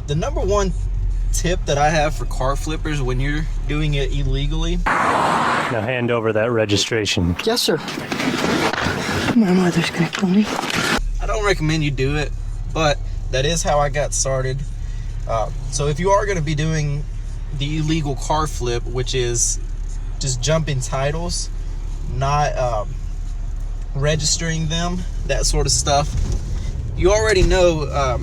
The number one tip that I have for car flippers when you're doing it illegally. Now hand over that registration. Yes, sir. My mother's gonna kill me. I don't recommend you do it, but that is how I got started. So if you are going to be doing the illegal car flip, which is just jumping titles, not registering them, that sort of stuff, you already know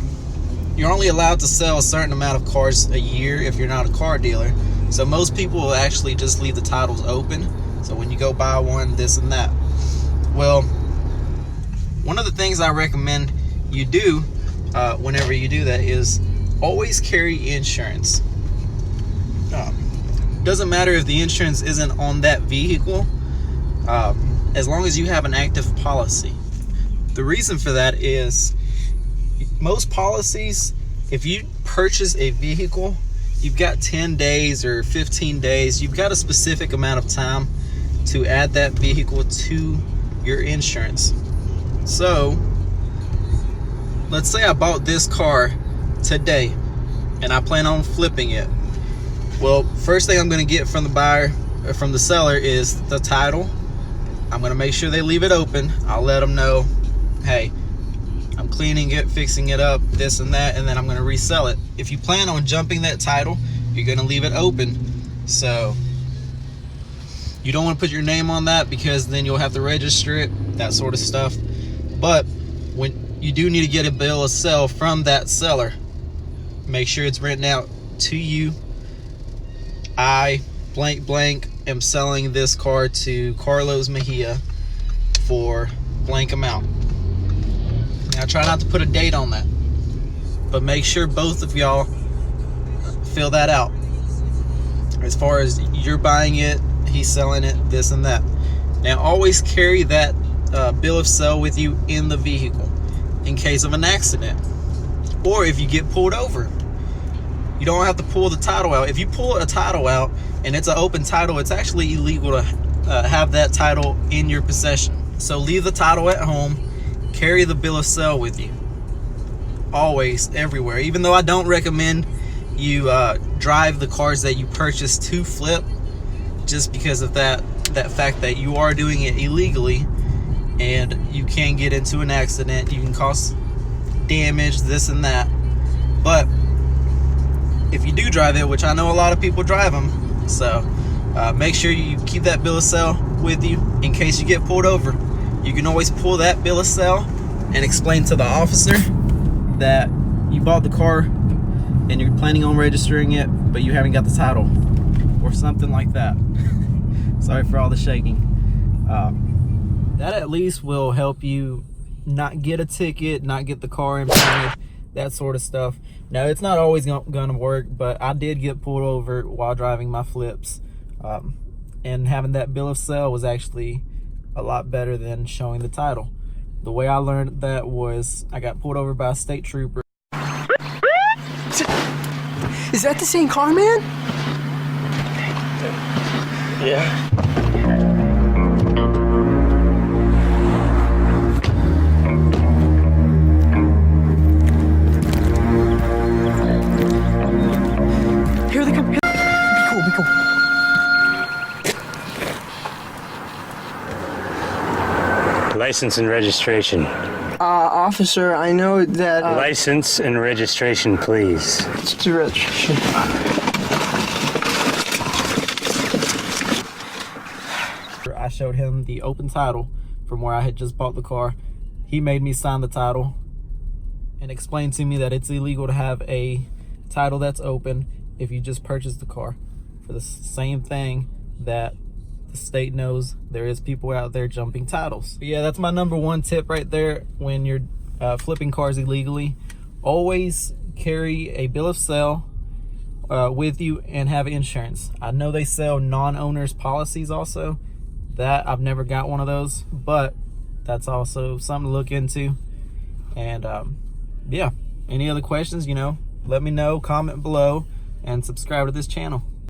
you're only allowed to sell a certain amount of cars a year if you're not a car dealer. So most people will actually just leave the titles open. So when you go buy one, this and that. Well, one of the things I recommend you do whenever you do that is always carry insurance. Doesn't matter if the insurance isn't on that vehicle, as long as you have an active policy. The reason for that is most policies, if you purchase a vehicle, you've got 10 days or 15 days, you've got a specific amount of time to add that vehicle to your insurance. So let's say I bought this car today and I plan on flipping it. Well, first thing I'm going to get from the buyer or from the seller is the title. I'm going to make sure they leave it open. I'll let them know, hey, I'm cleaning it, fixing it up, this and that, and then I'm going to resell it. If you plan on jumping that title, you're going to leave it open. So you don't want to put your name on that because then you'll have to register it, that sort of stuff. But when you do need to get a bill of sale from that seller, make sure it's written out to you. I blank blank am selling this car to Carlos Mejia for blank amount. Now try not to put a date on that, but make sure both of y'all fill that out. As far as you're buying it, he's selling it, this and that. Now always carry that bill of sale with you in the vehicle in case of an accident, or if you get pulled over. You don't have to pull the title out. If you pull a title out and it's an open title, it's actually illegal to have that title in your possession. So leave the title at home, carry the bill of sale with you, always, everywhere. Even though I don't recommend you drive the cars that you purchase to flip, just because of that fact that you are doing it illegally and you can get into an accident, you can cause damage, this and that. But if you do drive it, which I know a lot of people drive them, so make sure you keep that bill of sale with you in case you get pulled over. You can always pull that bill of sale and explain to the officer that you bought the car and you're planning on registering it, but you haven't got the title or something like that. Sorry for all the shaking. That at least will help you not get a ticket, not get the car impounded, that sort of stuff. Now, it's not always going to work, but I did get pulled over while driving my flips. And having that bill of sale was actually a lot better than showing the title. The way I learned that was I got pulled over by a state trooper. Is that the same car, man? Yeah. Here they come. Be cool, be cool. License and registration. Officer, I know that... License and registration, please. It's the registration. I showed him the open title from where I had just bought the car. He made me sign the title and explained to me that it's illegal to have a title that's open if you just purchased the car, for the same thing that the state knows there is people out there jumping titles. But yeah, that's my number one tip right there when you're flipping cars illegally. Always carry a bill of sale with you and have insurance. I know they sell non-owners policies also. That I've never got one of those, but that's also something to look into. And yeah, any other questions, let me know, comment below, and subscribe to this channel.